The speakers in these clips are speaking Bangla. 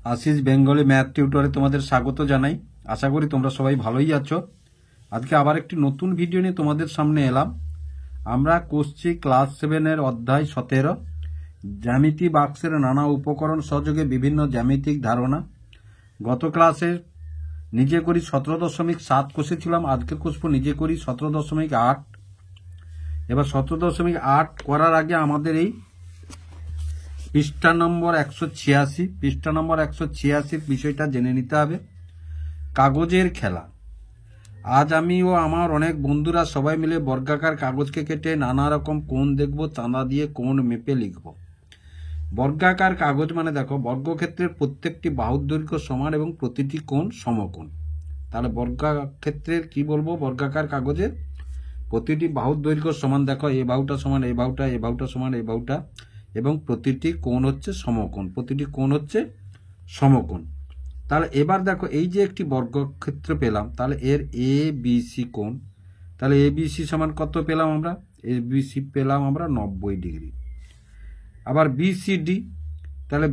আশিস বেঙ্গলি ম্যাথ টিউটরে তোমাদের স্বাগত জানাই। আশা করি তোমরা সবাই ভালোই আছো। আজকে আবার একটি নতুন ভিডিও নিয়ে তোমাদের সামনে এলাম। আমরা করছি ক্লাস 7-এর অধ্যায় 17 জ্যামিতি বাক্সের নানা উপকরণ সহযোগে বিভিন্ন জ্যামিতিক ধারণা। গত ক্লাসে নিজে করি 17.7 কষেছিলাম, আজকে কষবো নিজে করি 17.8। এবার 17.8 করার আগে আমাদের এই পৃষ্ঠা নম্বর 186 বিষয়টা জেনে নিতে হবে। কাগজের খেলা। আজ আমি ও আমার অনেক বন্ধুরা সবাই মিলে বর্গাকার কাগজকে কেটে নানা রকম কোণ দেখব, চাঁদা দিয়ে কোণ মেপে লিখব। বর্গাকার কাগজ মানে দেখো, বর্গক্ষেত্রের প্রত্যেকটি বাহুর দৈর্ঘ্য সমান এবং প্রতিটি কোণ সমকোণ। তাহলে বর্গক্ষেত্রের কি বলবো, বর্গাকার কাগজের প্রতিটি বাহুর দৈর্ঘ্য সমান। দেখো এই বাহুটা সমান এই বাহুটা, এই বাহুটা সমান এই বাহুটা, এবং প্রতিটি কোণ হচ্ছে সমকোণ, প্রতিটি কোণ হচ্ছে সমকোণ। তাহলে এবার দেখো এই যে একটি বর্গক্ষেত্র পেলাম, তাহলে এর এ বি সি কোণ, তাহলে এ বি সি সমান কত পেলাম আমরা, এ বি সি পেলাম আমরা 90 ডিগ্রি। আবার বিসিডি, তাহলে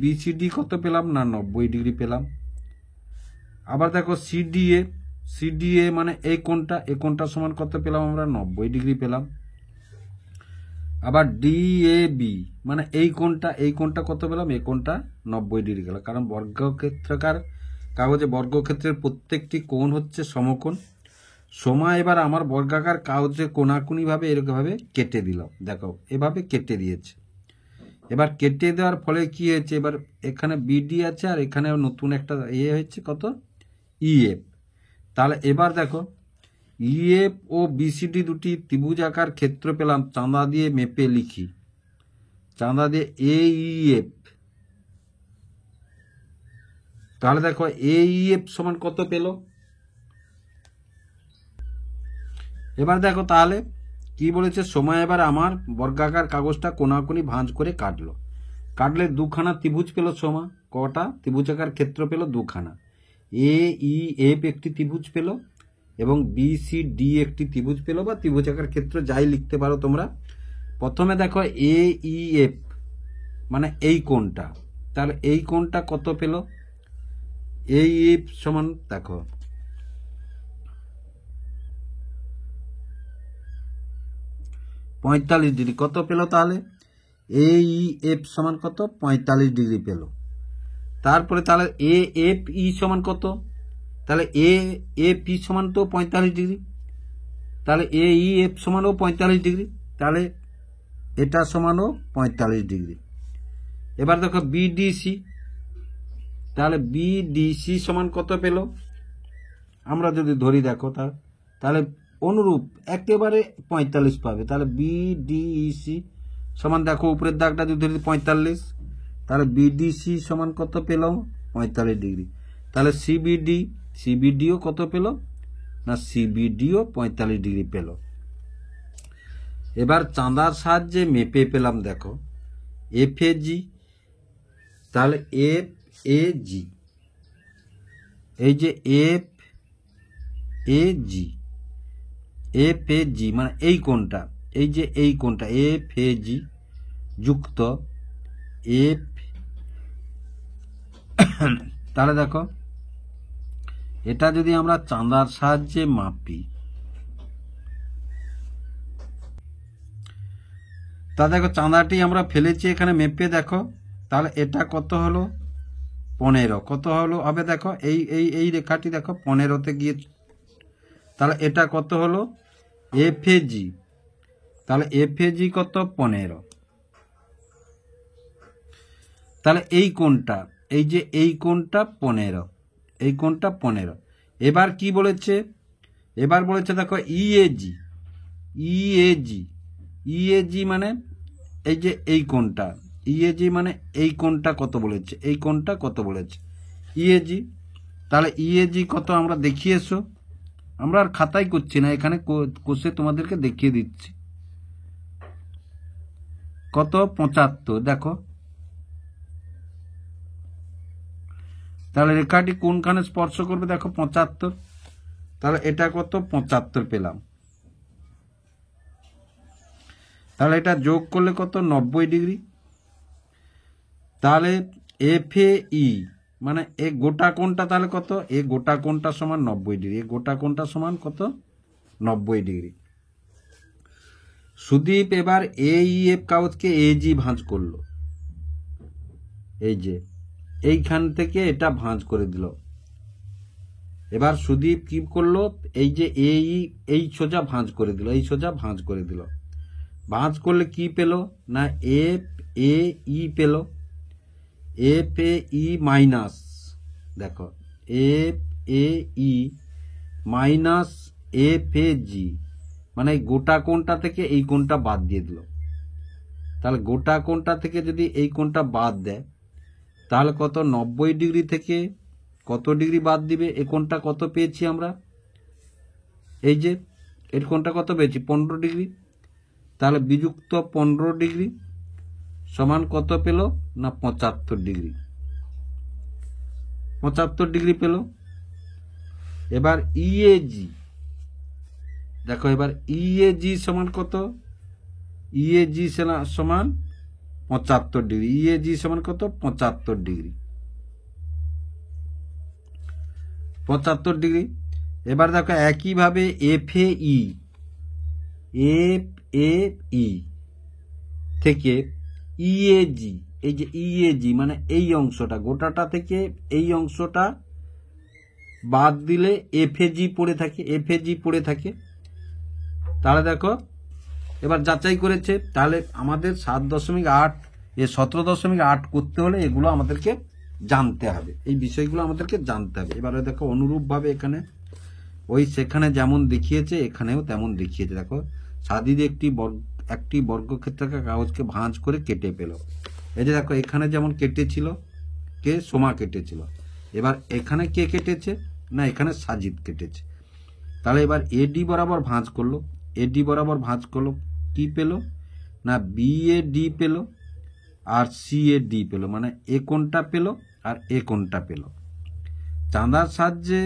বিসিডি কত পেলাম না 90 ডিগ্রি পেলাম। আবার দেখো সিডিএ মানে এই কোণটা সমান কত পেলাম আমরা 90 ডিগ্রি পেলাম। আবার ডিএবি মানে এই কোণটা কত পেলাম, এই কোণটা 90 ডিগ্রি গেল। কারণ বর্গক্ষেত্রাকার কাগজে বর্গক্ষেত্রের প্রত্যেকটি কোণ হচ্ছে সমকোণ। সময় এবার আমার বর্গাকার কাগজে কোণাকুনি ভাবে এরকমভাবে কেটে দিল। দেখো এভাবে কেটে দিয়েছে। এবার কেটে দেওয়ার ফলে কি হয়েছে, এবার এখানে বিডি আছে আর এখানে নতুন একটা হয়েছে কত, ইএফ। তাহলে এবার দেখো ইএফ ও বিসিডি দুটি ত্রিভুজাকার ক্ষেত্র পেলাম, চাঁদা দিয়ে মেপে লিখি। চাঁদা দিয়ে এইএফ, তাহলে দেখো এইএফ সমান কত পেল। এবার দেখো তাহলে কি বলেছে, সময় এবার আমার বর্গাকার কাগজটা কোনাকুনি ভাঁজ করে কাটলে দুখানা ত্রিভুজ পেল। সময় কটা ত্রিভুজাকার ক্ষেত্র পেল, দুখানা। এ ই এফ একটি ত্রিভুজ পেল এবং বিসিডি একটি ত্রিভুজ পেল, বা ত্রিভুজাকার ক্ষেত্র যাই লিখতে পারো তোমরা। প্রথমে দেখো এ ই এফ মানে এই কোণটা, তাহলে এই কোণটা কত পেল, এই এফ সমান দেখো 45 ডিগ্রি কত পেল, তাহলে এই এফ সমান কত 45 ডিগ্রি পেল। তারপরে তাহলে এ এফ ই সমান কত, তাহলে এ এফ ই সমান তো 45 ডিগ্রি, তাহলে এ ই এফ সমানও 45 ডিগ্রি, তাহলে এটা সমানও 45 ডিগ্রি। এবার দেখো বিডিসি, তাহলে বিডিসি সমান কত পেল, আমরা যদি ধরি দেখো তাহলে অনুরূপ একেবারে 45 পাবে। তাহলে বিডিসি সমান দেখো উপরের দাগটা যদি ধরি 45, তাহলে বিডিসি সমান কত পেলাম 45 ডিগ্রি। তাহলে সিবিডিও কত পেল না, সিবিডিও 45 ডিগ্রি পেল। এবার চাঁদার সাহায্যে মেপে পেলাম দেখো এফ এ জি, তাহলে এফ এ জি, এই যে এফ এ জি মানে এই কোণটা, এই যে এই কোণটা এফ এ জি যুক্ত এফ, তাহলে দেখো এটা যদি আমরা চাঁদার সাহায্যে মাপি, তা দেখো চাঁদাটি আমরা ফেলেছি এখানে মেপে দেখো, তাহলে এটা কত হলো 15 কত হলো হবে দেখো এই রেখাটি দেখো 15তে গিয়ে, তাহলে এটা কত হলো এফ এ জি, তাহলে এফ এ জি কত 15, তাহলে এই কোণটা এই যে এই কোণটা 15, এই কোণটা 15। এবার কি বলেছে, এবার বলেছে দেখো ইএজি মানে এই যে এই কোণটা, ইএজি মানে এই কোণটা কত বলেছে, এই কোণটা কত বলেছে ইএজি। তাহলে ইএজি কত আমরা দেখিয়ে এসো, আমরা আর খাতায় করছি না, এখানে কোষে তোমাদেরকে দেখিয়ে দিচ্ছি কত 75 দেখো। তাহলে রেখাটি কোনখানে স্পর্শ করবে দেখো 75, তাহলে এটা কত 75 পেলাম। তাহলে এটা যোগ করলে কত 90 ডিগ্রি। তাহলে এফ এ ই মানে এ গোটা কোণটা তাহলে কত, এ গোটা কোণটা সমান 90 ডিগ্রি, এ গোটা কোণটা সমান কত 90 ডিগ্রি। সুদীপ এবার এ ই এফ কাগজকে এ জি ভাঁজ করলো, এই যে এইখান থেকে এটা ভাঁজ করে দিল। এবার সুদীপ কি করলো, এই যে এ ই এই সোজা ভাঁজ করে দিল, এই সোজা ভাঁজ করে দিল। ভাঁজ করলে কি পেল না এফ এ ই পেল, এফ এ ই মাইনাস, দেখো F A E minus F A G, মানে এই গোটা কোণটা থেকে এই কোণটা বাদ দিয়ে দিল। তাহলে গোটা কোণটা থেকে যদি এই কোণটা বাদ দেয় তাহলে কত 90 ডিগ্রি থেকে কত ডিগ্রি বাদ দিবে, এই কোণটা কত পেয়েছি আমরা, এই যে এর কোণটা কত পেয়েছি 15 ডিগ্রি। তাহলে বিযুক্ত 15 ডিগ্রি সমান কত পেল না 75 ডিগ্রি, 75 ডিগ্রি পেল। এবার ইএজি দেখো, এবার ইএজি সমান কত, ইএজি সমান 75 ডিগ্রি, ইএজি সমান কত 75 ডিগ্রি, 75 ডিগ্রি। এবার দেখো একইভাবে F A E, F A ই থেকে ইএজি, এই যে ইএজি মানে এই অংশটা, গোটাটা থেকে এই অংশটা বাদ দিলে এফএজি পড়ে থাকে, এফএজি পড়ে থাকে। তাহলে দেখো এবার যাচাই করেছে, তাহলে আমাদের 7.8 এ 17.8 করতে হলে এগুলো আমাদেরকে জানতে হবে, এই বিষয়গুলো আমাদেরকে জানতে হবে। এবারে দেখো অনুরূপভাবে এখানে ওই সেখানে যেমন দেখিয়েছে এখানেও তেমন দেখিয়েছে। দেখো সাদিদ একটি বর্গক্ষেত্রাকার কাগজকে ভাঁজ করে কেটে পেল। এই যে দেখো এখানে যেমন কেটেছিল, কে সোমা কেটেছিল, এবার এখানে কে কেটেছে না এখানে সাজিদ কেটেছে। তাহলে এবার এডি বরাবর ভাঁজ করলো, এডি বরাবর ভাঁজ করলো, কি পেল না বি এ ডি পেল আর সি এ ডি পেল, মানে এ কোণটা পেল আর এ কোণটা পেল। চাঁদার সাহায্যে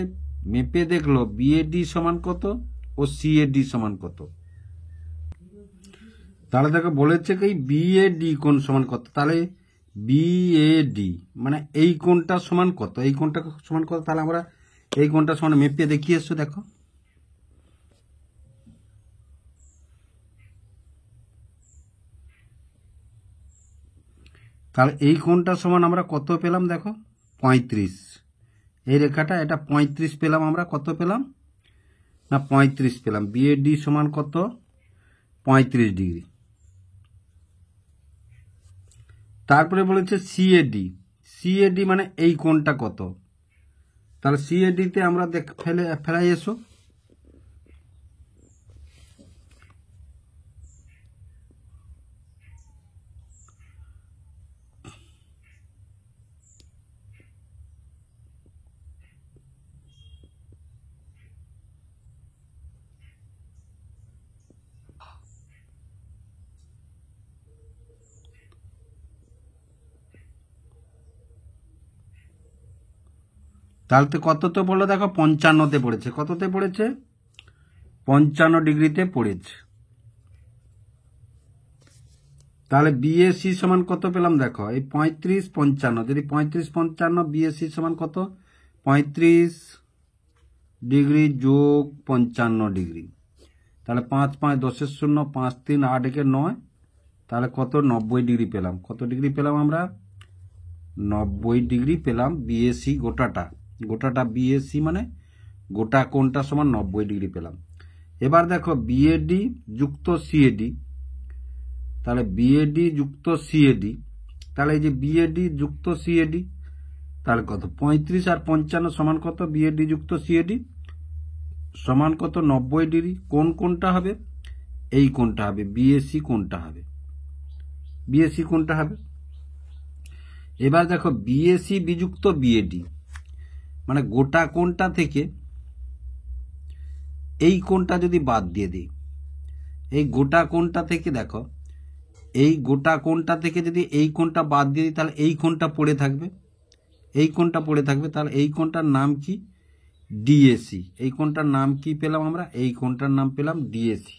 মেপে দেখলো বি এ ডি সমান কত ও সি এ ডি সমান কত। তাহলে দেখো বলেছে কি বি এ ডি কোণ সমান কত, তাহলে বি এ ডি মানে এই কোণটা সমান কত, এই কোণটা সমান কত, তাহলে আমরা এই কোণটা সমান মেপে দেখিয়ে এসছো। দেখো তাহলে এই কোণটা সমান আমরা কত পেলাম, দেখো 35, এই রেখাটা এটা 35 পেলাম আমরা, কত পেলাম না 35 পেলাম, বিএডি সমান কত 35 ডিগ্রি। তারপরে বলেছে সিএডি, সিএডি মানে এই কোণটা কত, তাহলে সিএডিতে আমরা ফেলাই এসো। তাহলে তো কততে পড়লো, দেখো 55তে পড়েছে, কততে পড়েছে 55 ডিগ্রিতে পড়েছে। তাহলে বিএসি সমান কত পেলাম, দেখো এই 35 55, যদি 35 55 বিএসি সমান কত 35 ডিগ্রি যোগ 55 ডিগ্রি, তাহলে 5 5 10 0 5 3 8 1 9, তাহলে কত 90 ডিগ্রি পেলাম। কত ডিগ্রি পেলাম আমরা 90 ডিগ্রি পেলাম বিএসি, গোটাটা বিএসি মানে গোটা কোণটা সমান 90 ডিগ্রি পেলাম। এবার দেখো বিএডি যুক্ত সিএডি, তাহলে বিএডি যুক্ত সিএডি, তাহলে এই যে বিএডি যুক্ত সিএডি তাহলে কত 35 আর 55 সমান কত, বিএডি যুক্ত সিএডি সমান কত 90 ডিগ্রি। কোন কোণটা হবে, এই কোণটা হবে, বিএসি কোণটা হবে, বিএসি কোণটা হবে। এবার দেখো বিএসি বিযুক্ত বিএডি মানে গোটা কোণটা থেকে এই কোণটা যদি বাদ দিয়ে দিই, এই গোটা কোণটা থেকে দেখো এই গোটা কোণটা থেকে যদি এই কোণটা বাদ দিয়ে দিই তাহলে এই কোণটা পড়ে থাকবে, এই কোণটা পড়ে থাকবে, তাহলে এই কোণটার নাম কি ডিএসি। এই কোণটার নাম কি পেলাম আমরা, এই কোণটার নাম পেলাম ডিএসি।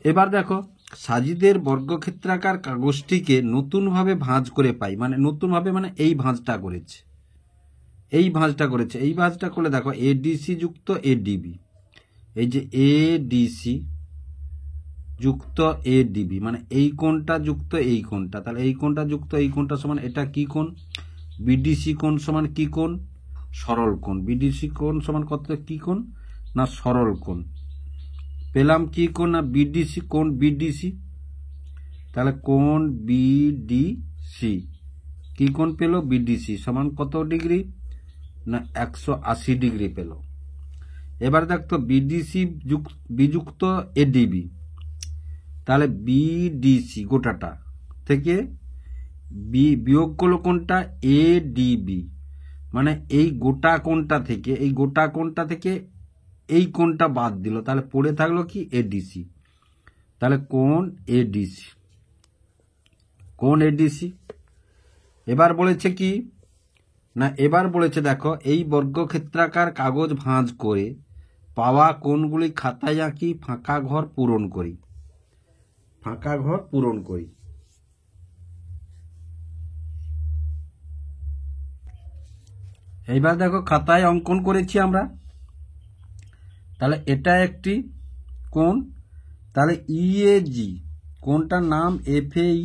এবার দেখো সাজিদের বর্গক্ষেত্রাকার কাগজটিকে নতুনভাবে ভাঁজ করে পাই, মানে নতুনভাবে মানে এই ভাঁজটা করেছে, এই ভাঁজটা করেছে। এই ভাঁজটা করলে দেখো এডিসি যুক্ত এডিবি, এই যে এডিসি যুক্ত এডিবি মানে এই কোণটা যুক্ত এই কোণটা, তাহলে এই কোণটা যুক্ত এই কোণটা সমান এটা কি কোণ? বিডিসি কোণ সমান কি কোণ? সরল কোণ। বিডিসি কোণ সমান কত কি কোণ? না সরল কোণ। পেলাম কি কোণ? না বিডিসি কোণ। বিডিসি তাহলে কোণ বিডিসি কি কোণ পেল? বিডিসি সমান কত ডিগ্রি? না 180 ডিগ্রি পেল। এবার দেখতো বিডিসি বিযুক্ত এডিবি, তাহলে বিডিসি গোটাটা থেকে বিয়োগ করলো কোনটা? এডিবি মানে এই গোটা কোণটা থেকে, এই গোটা কোণটা থেকে এই কোণটা বাদ দিল, তাহলে পড়ে থাকলো কি? এডিসি। তাহলে কোণ এডিসি, কোণ এডিসি। এবার বলেছে কি না, এবার বলেছে দেখো এই বর্গক্ষেত্রাকার কাগজ ভাঁজ করে পাওয়া কোণগুলি খাতায় আঁকি, ফাঁকা ঘর পূরণ করি। ফাঁকা ঘর পূরণ করি। এইবার দেখো খাতায় অঙ্কন করেছি আমরা, তাহলে এটা একটি কোণ, তাহলে ইএজি কোণটার নাম এফএই,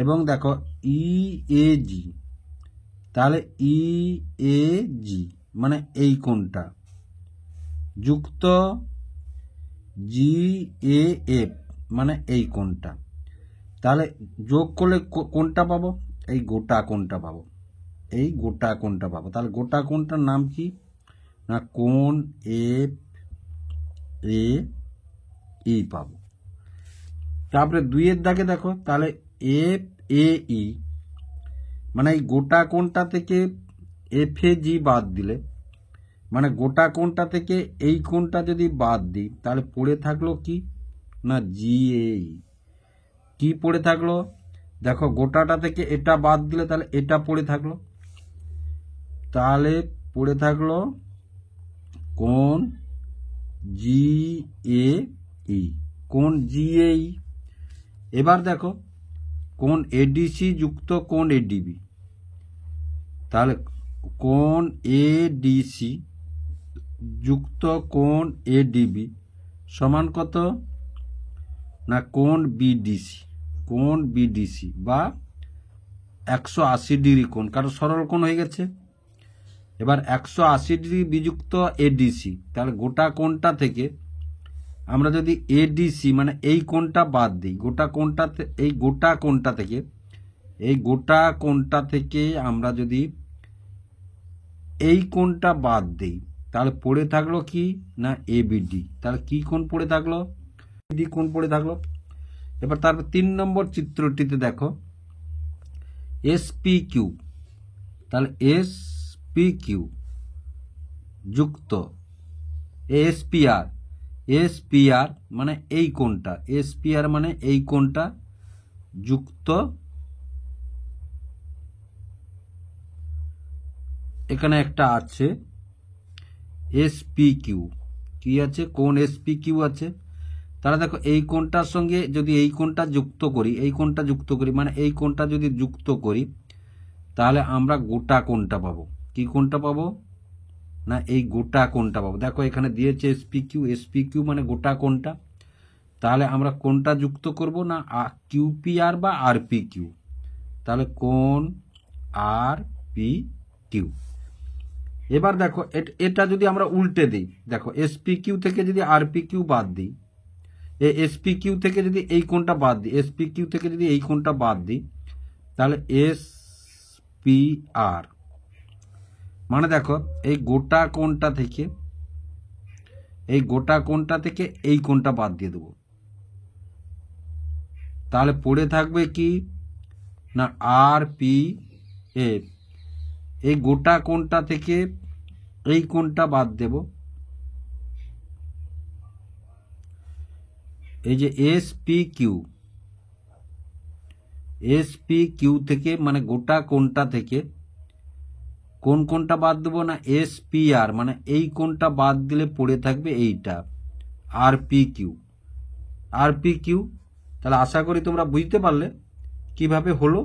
এবং দেখো ইএজি, তাহলে ইএজি মানে এই কোণটা যুক্ত জিএএফ মানে এই কোণটা, তাহলে যোগ করলে কোনটা পাবো? এই গোটা কোণটা পাবো, এই গোটা কোণটা পাবো। তাহলে গোটা কোণটার নাম কি? না কোণ এফ এ ই পাবো। তারপরে 2-এর দাগে দেখো, তাহলে এফ এ ই মানে এই গোটা কোণটা থেকে এফ এ জি বাদ দিলে, মানে গোটা কোণটা থেকে এই কোণটা যদি বাদ দিই, তাহলে পড়ে থাকলো কি? না জিএই। কি পড়ে থাকলো? দেখো গোটাটা থেকে এটা বাদ দিলে তাহলে এটা পড়ে থাকলো, তাহলে পড়ে থাকলো কোণ জিএই, কোণ জিএই। এবার দেখো কোণ এডিসি যুক্ত কোণ এডিবি, তাহলে কোণ এডিসি যুক্ত কোণ এডিবি সমান কত? না কোণ বিডিসি, কোণ বিডিসি বা 180 ডিগ্রি কোণ, কারণ সরল কোণ হয়ে গেছে। এবার 180 ডিগ্রি বিযুক্ত এডিসি, তাহলে গোটা কোণটা থেকে আমরা যদি এডিসি মানে এই কোণটা বাদ দিই, গোটা কোণটা, এই গোটা কোণটা থেকে, এই গোটা কোণটা থেকে আমরা যদি এই কোণটা বাদ দিই, তাহলে পড়ে থাকলো কি? না এবিডি। তাহলে কি কোণ পড়ে থাকলো? এবিডি কোণ পড়ে থাকলো। এবার তারপর 3 নম্বর চিত্রটিতে দেখো এসপি কিউ, তাহলে এসপি কিউ যুক্ত এসপিআর, এসপিআর মানে এই কোণটা, এসপিআর মানে এই কোণটা যুক্ত এখানে একটা আছে এসপি কিউ, কি আছে? কোণ এসপি কিউ আছে। তাহলে দেখো এই কোণটার সঙ্গে যদি এই কোণটা যুক্ত করি, এই কোণটা যুক্ত করি মানে এই কোণটা যদি যুক্ত করি, তাহলে আমরা গোটা কোণটা পাবো। কি কোণটা পাবো? না এই গোটা কোণটা পাবো। দেখো এখানে দিয়েছে এসপি কিউ, এসপি কিউ মানে গোটা কোণটা, তাহলে আমরা কোণটা যুক্ত করব না কিউপিআর বা আরপি কিউ, তাহলে কোণ আর পি কিউ। এবার দেখো এটা যদি আমরা উল্টে দিই, দেখো এসপি কিউ থেকে যদি আরপি কিউ বাদ দিই, এসপি কিউ থেকে যদি এই কোণটা বাদ দিই, এসপি কিউ থেকে যদি এই কোণটা বাদ দিই, তাহলে এসপিআর মানে দেখো এই গোটা কোণটা থেকে, এই গোটা কোণটা থেকে এই কোণটা বাদ দিয়ে দেবো, তাহলে পড়ে থাকবে কি? না আর পি এফ। এই গোটা কোণটা থেকে এই কোণটা বাদ দেব, এই যে এসপি কিউ, এসপি কিউ থেকে মানে গোটা কোণটা থেকে কোন কোণটা বাদ দেবো? না এসপিআর মানে এই কোণটা বাদ দিলে পড়ে থাকবে এইটা আরপি কিউ, আরপি কিউ। তাহলে আশা করি তোমরা বুঝতে পারলে কিভাবে হলো।